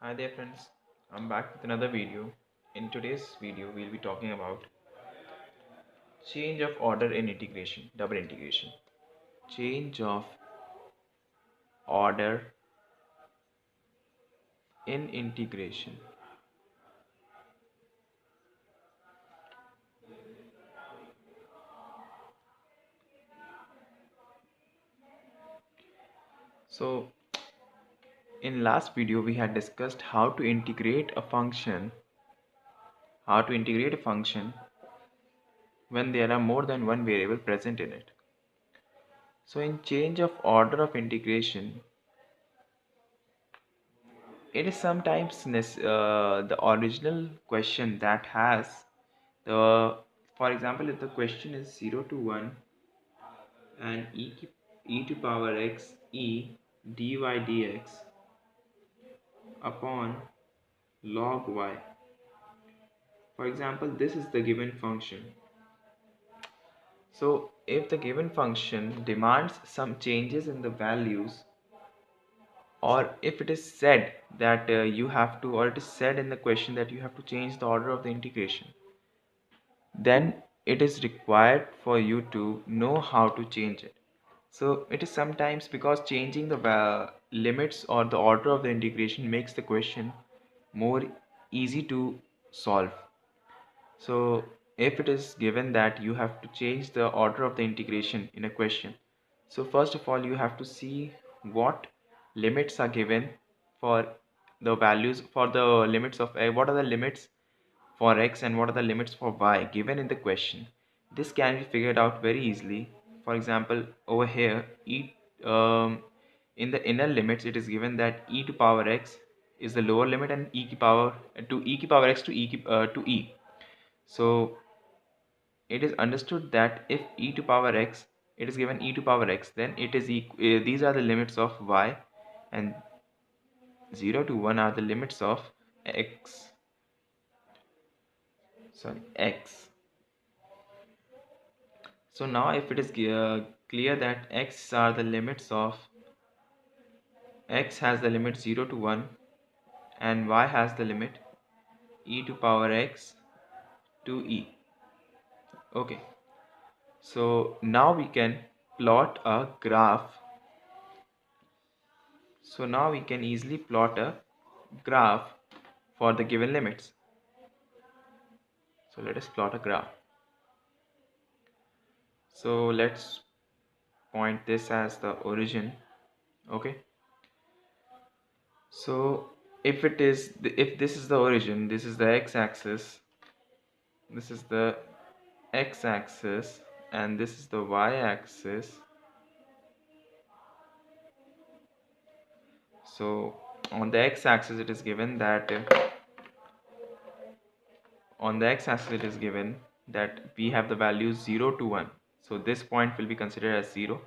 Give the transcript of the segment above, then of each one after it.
Hi there friends, I'm back with another video. In today's video we'll be talking about change of order in integration, double integration. Change of order in integration. So in last video we had discussed how to integrate a function when there are more than one variable present in it. So in change of order of integration, it is sometimes the original question that has the, for example, if the question is 0 to 1 and e to power x e dy dx upon log y. For example, this is the given function. So if the given function demands some changes in the values, or if it is said that you have to, or it is said in the question that you have to change the order of the integration, then it is required for you to know how to change it. So it is sometimes because changing the limits or the order of the integration makes the question more easy to solve. So if it is given that you have to change the order of the integration in a question, so first of all you have to see what limits are given for the values, for the limits of what are the limits for x and what are the limits for y given in the question. This can be figured out very easily. For example, over here in the inner limits it is given that e to power x is the lower limit and e to power x to to e. So it is understood that if e to power x, it is given e to power x, then it is these are the limits of y, and 0 to 1 are the limits of x. So now if it is clear that x has the limit 0 to 1 and y has the limit e to power x to e. Okay, so now we can plot a graph. So now we can easily plot a graph for the given limits. So let us plot a graph. So let's point this as the origin. Okay, so if this is the origin, this is the x-axis, this is the x-axis, and this is the y-axis. So on the x-axis it is given that we have the values 0 to 1. So this point will be considered as 0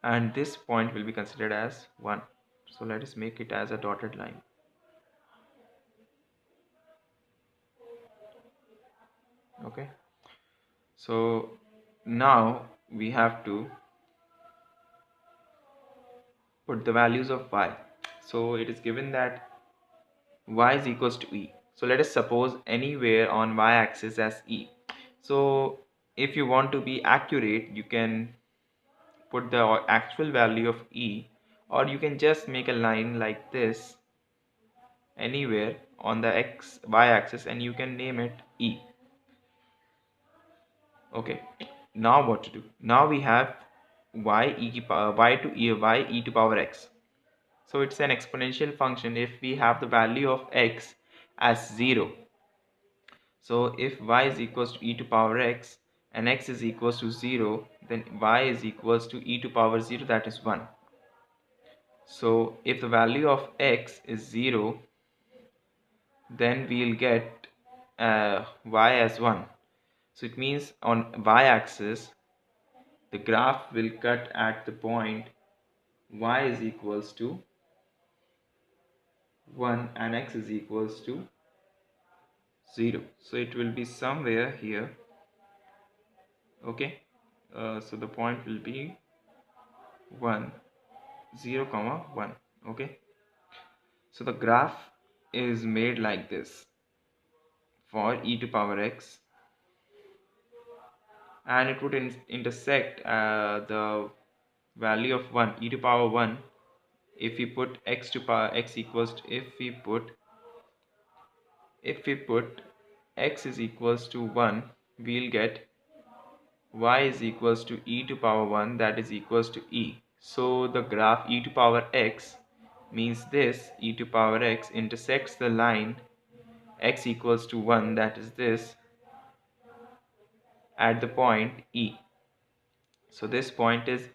and this point will be considered as 1. So let us make it as a dotted line. Okay, so now we have to put the values of y. So it is given that y is equals to e. So let us suppose anywhere on y-axis as e. So if you want to be accurate, you can put the actual value of e, or you can just make a line like this anywhere on the y-axis and you can name it e. Okay, now what to do? Now we have y e to power x. So it's an exponential function if we have the value of x as 0. So if y is equals to e to power x and x is equals to 0, then y is equals to e to power 0, that is 1. So if the value of x is 0, then we'll get y as 1. So it means on y-axis the graph will cut at the point y is equals to 1 and x is equals to 0. So it will be somewhere here. Okay, so the point will be 1 0 comma 1. Okay, So the graph is made like this for e to power x, and it would intersect the value of 1, e to power 1, if we put x to power x equals to, if we put x is equals to 1, we'll get y is equals to e to power 1, that is equals to e. So the graph e to power x means this e to power x intersects the line x equals to 1, that is this, at the point e. So this point is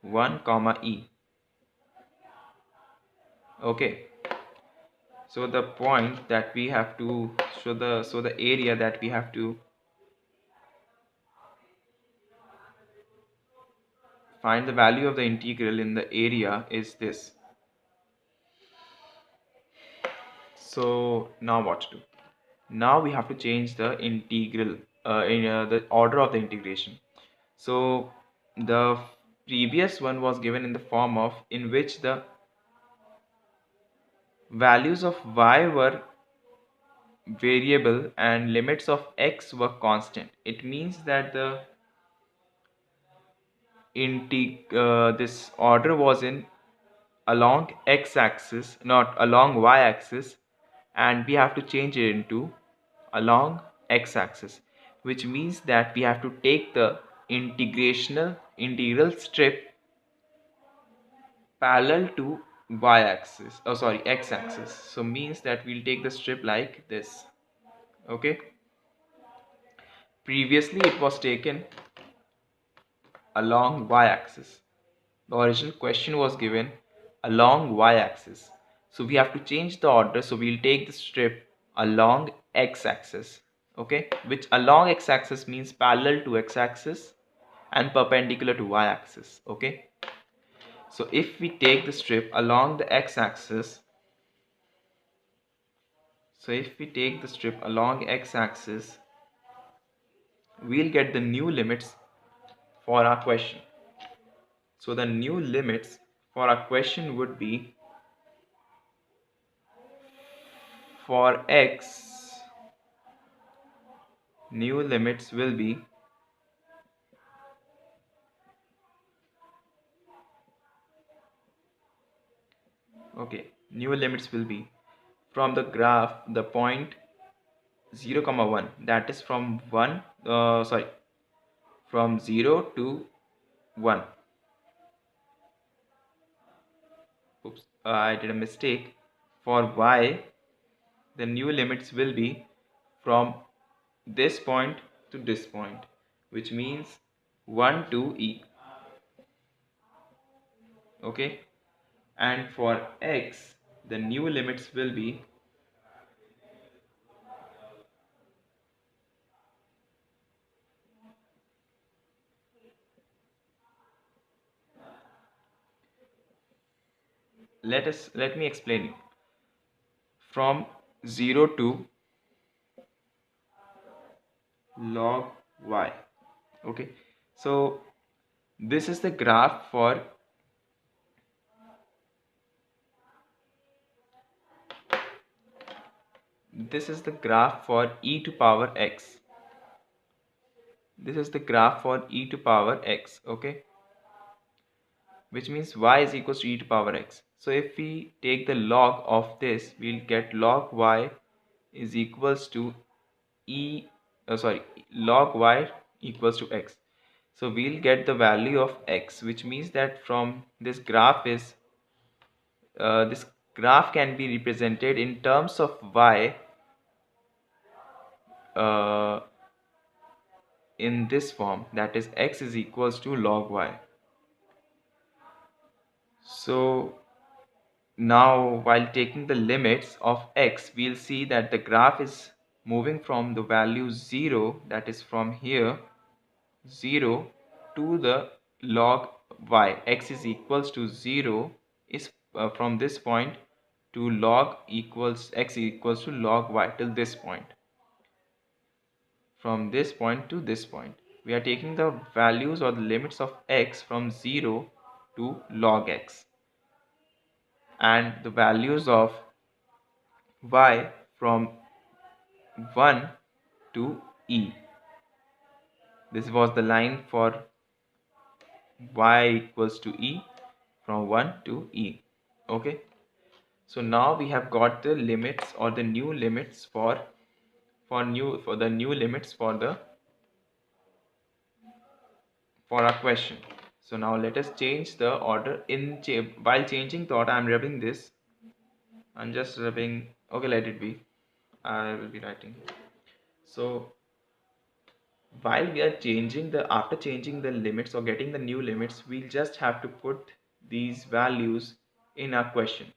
1 comma e. Okay, so the point that we have to so the area that we have to find the value of the integral in the area is this. So now what to do? Now we have to change the integral in the order of the integration. So the previous one was given in the form of in which the values of y were variable and limits of x were constant. It means that the this order was in along x-axis, not along y-axis, and we have to change it into along x-axis, which means that we have to take the integral strip parallel to y-axis, oh sorry, x-axis. So means that we'll take the strip like this. Okay, previously it was taken along y-axis. The original question was given along y-axis, so we have to change the order. So we'll take the strip along x-axis, okay, which along x-axis means parallel to x-axis and perpendicular to y-axis. Okay, so if we take the strip along the x-axis, we'll get the new limits for our question. So the new limits for our question would be, for x, new limits will be from the graph the point 0 comma 1, that is from 0 to 1. Oops, I did a mistake. For y, the new limits will be from this point to this point, which means 1 to e. Okay, and for x, the new limits will be let me explain you, from 0 to log y. Okay, so this is the graph for e to power x. This is the graph for e to power x. Okay, which means y is equals to e to power x. So if we take the log of this, we'll get log y is equals to log y equals to x. So we'll get the value of x, which means that from this graph this graph can be represented in terms of y uh, in this form, that is x is equals to log y. So now while taking the limits of x, we'll see that the graph is moving from the value 0, that is from here 0, to the log y. X is equals to 0 is from this point to log equals x equals to log y till this point. From this point to this point, we are taking the values or the limits of x from 0 to log x. and the values of y from 1 to e. This was the line for y equals to e from 1 to e. Okay, so now we have got the limits or the new limits for the new limits for our question. So now let us change the order while changing the order. I'm rubbing this. I'm just rubbing. Okay, let it be. I will be writing. So while we are changing the after changing the limits or getting the new limits, we'll just have to put these values in our question.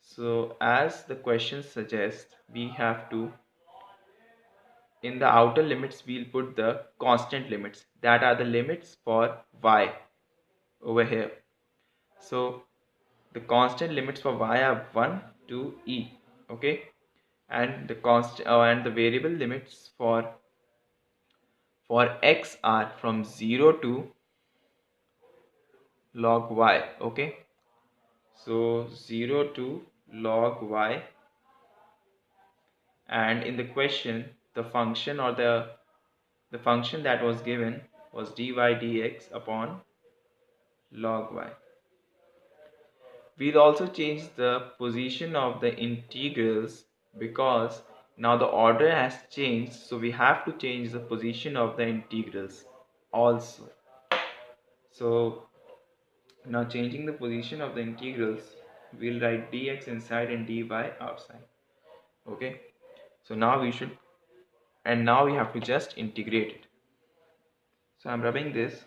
So as the question suggests, we have to, in the outer limits, we'll put the constant limits, that are the limits for y over here. So the constant limits for y are 1 to e. Okay, and the and the variable limits for x are from 0 to log y. Okay, so 0 to log y, and in the question the function or the function that was given was dy dx upon log y. We'll also change the position of the integrals because now the order has changed, so we have to change the position of the integrals also. So now changing the position of the integrals, we'll write dx inside and dy outside. Okay, so now we should, and now we have to just integrate it. So I'm rubbing this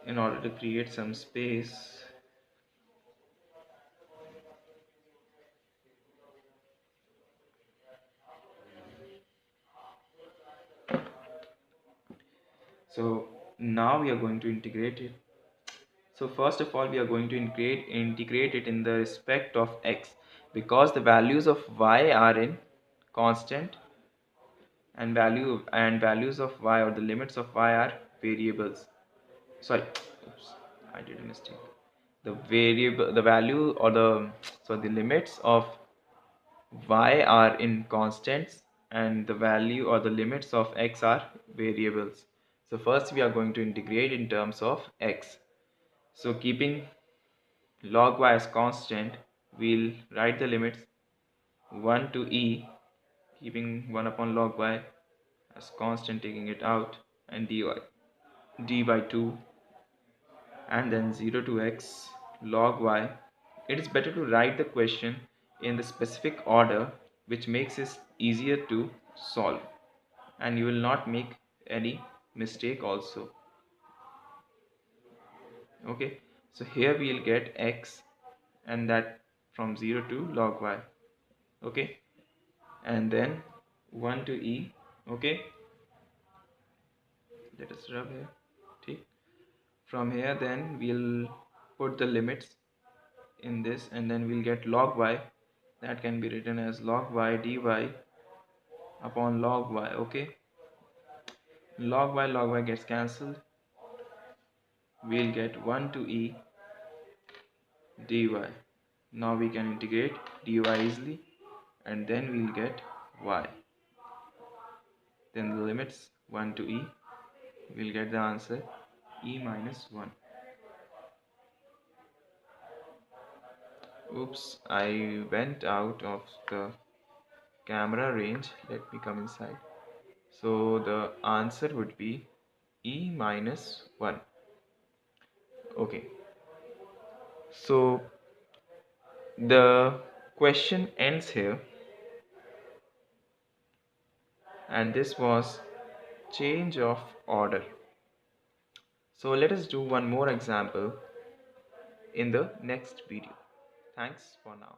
in order to create some space. So now we are going to integrate it. So first of all, we are going to integrate it in the respect of x, because the values of y are in constant, and values of y or the limits of y are variables. Sorry, oops, I did a mistake. The value or the limits of y are in constants, and the value or the limits of x are variables. So first we are going to integrate in terms of x. So keeping log y as constant, we'll write the limits 1 to e, keeping 1 upon log y as constant, taking it out, and d by 2, and then 0 to x log y. It is better to write the question in the specific order, which makes it easier to solve, and you will not make any mistake also. Okay, so here we will get x, and that from 0 to log y. Okay, and then 1 to e. Okay, let us rub here. Okay, from here then we'll put the limits in this, and then we'll get log y, that can be written as log y dy upon log y. Okay, log y gets cancelled. We'll get 1 to e dy. Now we can integrate dy easily, and then we'll get y. Then the limits 1 to e, we'll get the answer e minus 1. Oops, I went out of the camera range. Let me come inside. So the answer would be e minus 1. Okay, so the question ends here, and this was change of order. So let us do one more example in the next video. Thanks for now.